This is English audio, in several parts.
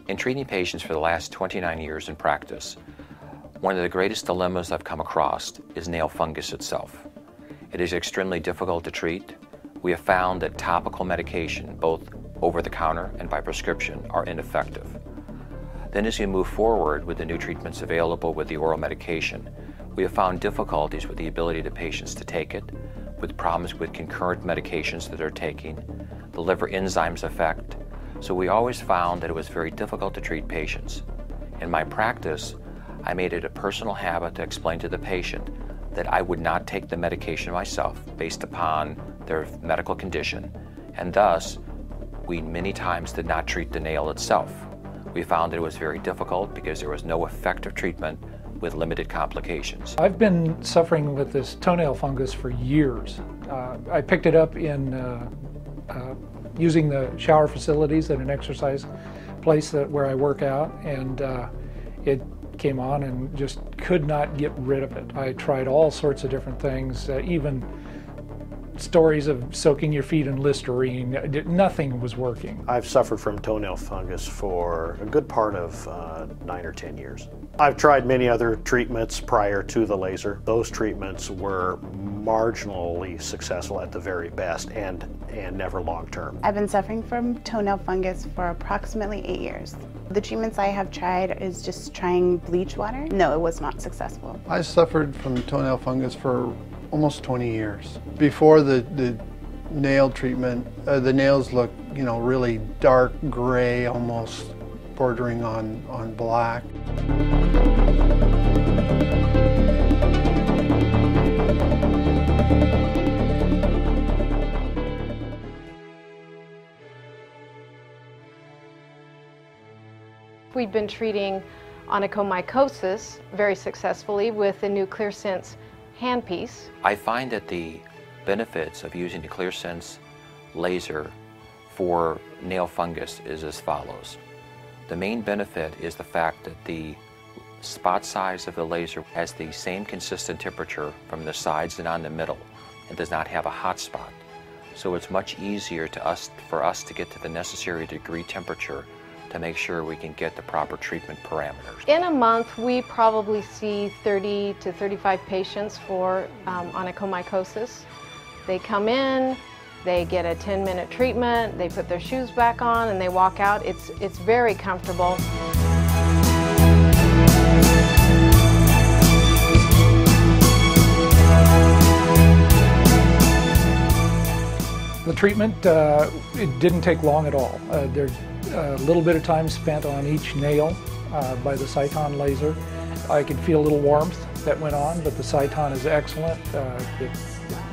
In treating patients for the last 29 years in practice, one of the greatest dilemmas I've come across is nail fungus itself. It is extremely difficult to treat. We have found that topical medication, both over the counter and by prescription, are ineffective. Then as we move forward with the new treatments available with the oral medication, we have found difficulties with the ability of the patients to take it, with problems with concurrent medications that they're taking, the liver enzymes effect. So we always found that it was very difficult to treat patients. In my practice, I made it a personal habit to explain to the patient that I would not take the medication myself based upon their medical condition, and thus we many times did not treat the nail itself. We found that it was very difficult because there was no effective treatment with limited complications. I've been suffering with this toenail fungus for years. I picked it up in using the shower facilities at an exercise place where I work out, and it came on and just could not get rid of it. I tried all sorts of different things, even stories of soaking your feet in Listerine. Nothing was working. I've suffered from toenail fungus for a good part of 9 or 10 years. I've tried many other treatments prior to the laser. Those treatments were marginally successful at the very best and never long-term. I've been suffering from toenail fungus for approximately 8 years. The treatments I have tried is just trying bleach water. No, it was not successful. I suffered from toenail fungus for almost 20 years. Before the nail treatment, the nails look, really dark gray, almost bordering on black. We've been treating onychomycosis very successfully with the new ClearSense handpiece. I find that the benefits of using the ClearSense laser for nail fungus is as follows. The main benefit is the fact that the spot size of the laser has the same consistent temperature from the sides and on the middle. It does not have a hot spot. So it's much easier for us to get to the necessary degree temperature to make sure we can get the proper treatment parameters. In a month, we probably see 30 to 35 patients for onychomycosis. They come in, they get a 10-minute treatment, they put their shoes back on, and they walk out. It's very comfortable. The treatment, it didn't take long at all. There's a little bit of time spent on each nail by the Sciton laser. I could feel a little warmth that went on, but the Sciton is excellent.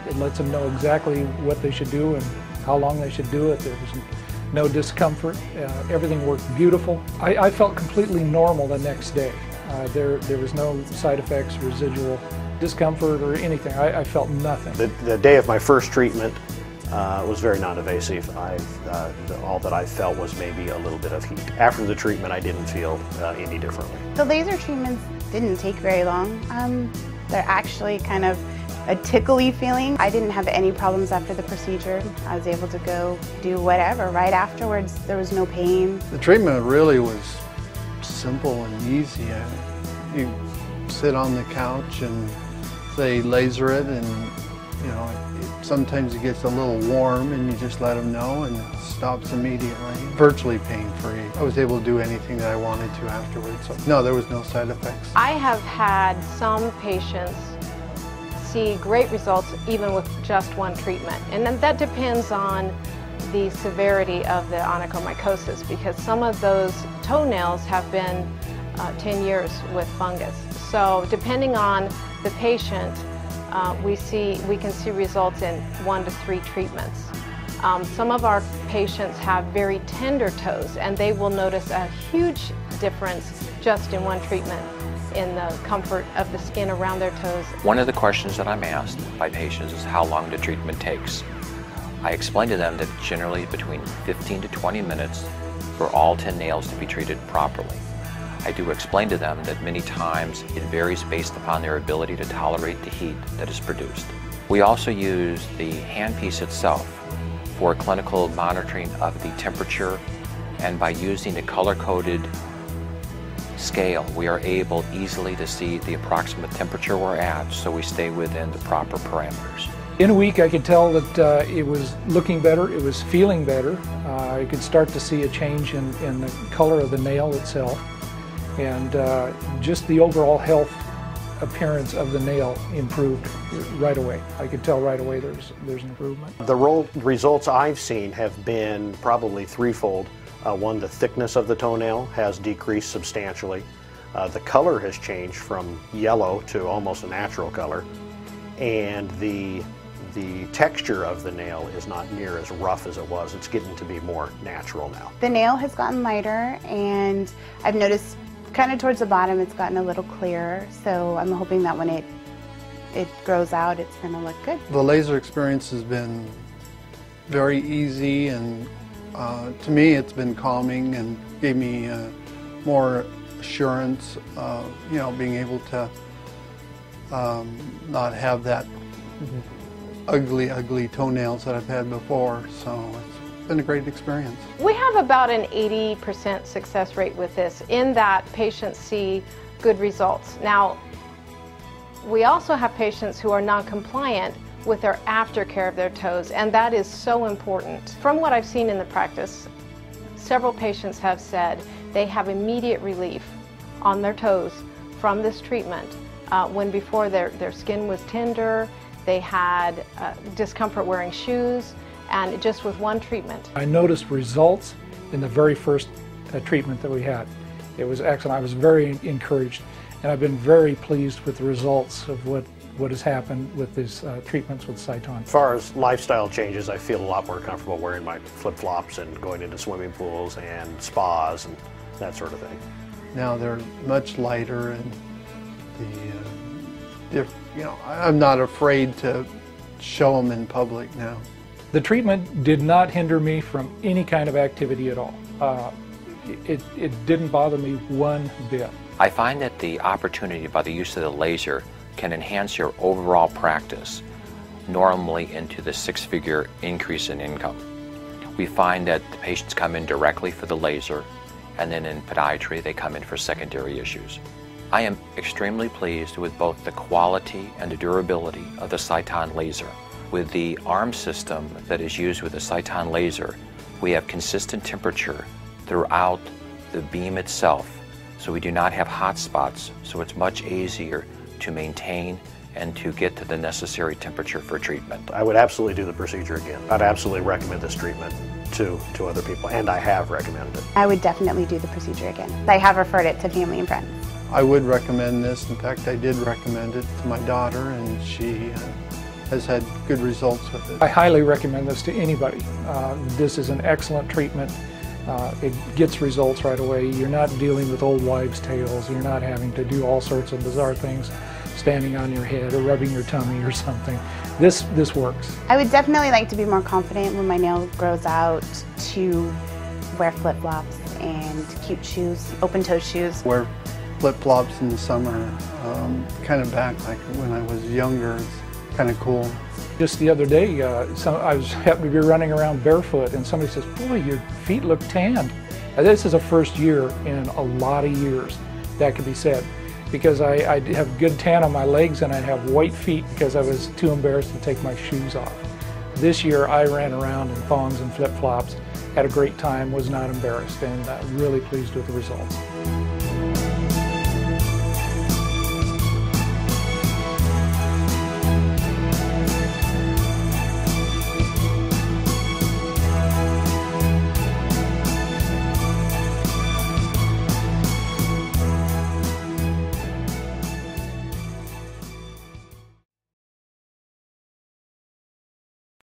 It lets them know exactly what they should do and how long they should do it. There was no discomfort. Everything worked beautiful. I felt completely normal the next day. There was no side effects, residual discomfort or anything. I felt nothing. The day of my first treatment was very non-invasive. All that I felt was maybe a little bit of heat. After the treatment, I didn't feel any differently. The laser treatments didn't take very long. They're actually kind of a tickly feeling. I didn't have any problems after the procedure. I was able to go do whatever. Right afterwards, there was no pain. The treatment really was simple and easy. You sit on the couch and they laser it, and sometimes it gets a little warm and you just let them know and it stops immediately. Virtually pain-free. I was able to do anything that I wanted to afterwards. So no, there was no side effects. I have had some patients see great results even with just one treatment, and then that depends on the severity of the onychomycosis, because some of those toenails have been 10 years with fungus. So depending on the patient, we can see results in 1 to 3 treatments. Some of our patients have very tender toes, and they will notice a huge difference just in one treatment in the comfort of the skin around their toes. One of the questions that I'm asked by patients is how long the treatment takes. I explain to them that generally between 15 to 20 minutes for all 10 nails to be treated properly. I do explain to them that many times it varies based upon their ability to tolerate the heat that is produced. We also use the handpiece itself for clinical monitoring of the temperature And by using the color-coded scale, we are able easily to see the approximate temperature we're at, so we stay within the proper parameters. In a week, I could tell that it was looking better, it was feeling better. I could start to see a change in the color of the nail itself, and just the overall health appearance of the nail improved right away. I could tell right away there's an improvement. The results I've seen have been probably threefold. One, the thickness of the toenail has decreased substantially. The color has changed from yellow to almost a natural color, and the texture of the nail is not near as rough as it was. It's getting to be more natural now. The nail has gotten lighter, and I've noticed kind of towards the bottom it's gotten a little clearer, so I'm hoping that when it grows out it's going to look good. The laser experience has been very easy, and to me it's been calming and gave me more assurance of, you know, being able to not have that ugly toenails that I've had before, so it's been a great experience. We have about an 80% success rate with this, in that patients see good results. Now, we also have patients who are non-compliant with their aftercare of their toes, and that is so important. From what I've seen in the practice, several patients have said they have immediate relief on their toes from this treatment, when before their skin was tender, they had discomfort wearing shoes, and just with one treatment. I noticed results in the very first treatment that we had. It was excellent. I was very encouraged, and I've been very pleased with the results of what has happened with these treatments with Sciton. As far as lifestyle changes, I feel a lot more comfortable wearing my flip-flops and going into swimming pools and spas and that sort of thing. Now they're much lighter, and you know, I'm not afraid to show them in public now. The treatment did not hinder me from any kind of activity at all. It didn't bother me one bit. I find that the opportunity by the use of the laser can enhance your overall practice, normally into the six-figure increase in income. We find that the patients come in directly for the laser, and then in podiatry they come in for secondary issues. I am extremely pleased with both the quality and the durability of the Sciton laser. With the arm system that is used with the Sciton laser, we have consistent temperature throughout the beam itself, so we do not have hot spots, so it's much easier to maintain and to get to the necessary temperature for treatment. I would absolutely do the procedure again. I'd absolutely recommend this treatment to other people, and I have recommended it. I would definitely do the procedure again. I have referred it to family and friends. I would recommend this. In fact, I did recommend it to my daughter, and she has had good results with it. I highly recommend this to anybody. This is an excellent treatment. It gets results right away. You're not dealing with old wives' tales. You're not having to do all sorts of bizarre things, standing on your head or rubbing your tummy or something. This works. I would definitely like to be more confident when my nail grows out to wear flip-flops and cute shoes, open-toe shoes. Wear flip-flops in the summer, kind of back like when I was younger. It's kind of cool. Just the other day, I happened to be running around barefoot, and somebody says, "Boy, your feet look tanned." Now, this is a first year in a lot of years that could be said, because I have good tan on my legs and I have white feet because I was too embarrassed to take my shoes off. This year I ran around in thongs and flip-flops, had a great time, was not embarrassed, and really pleased with the results.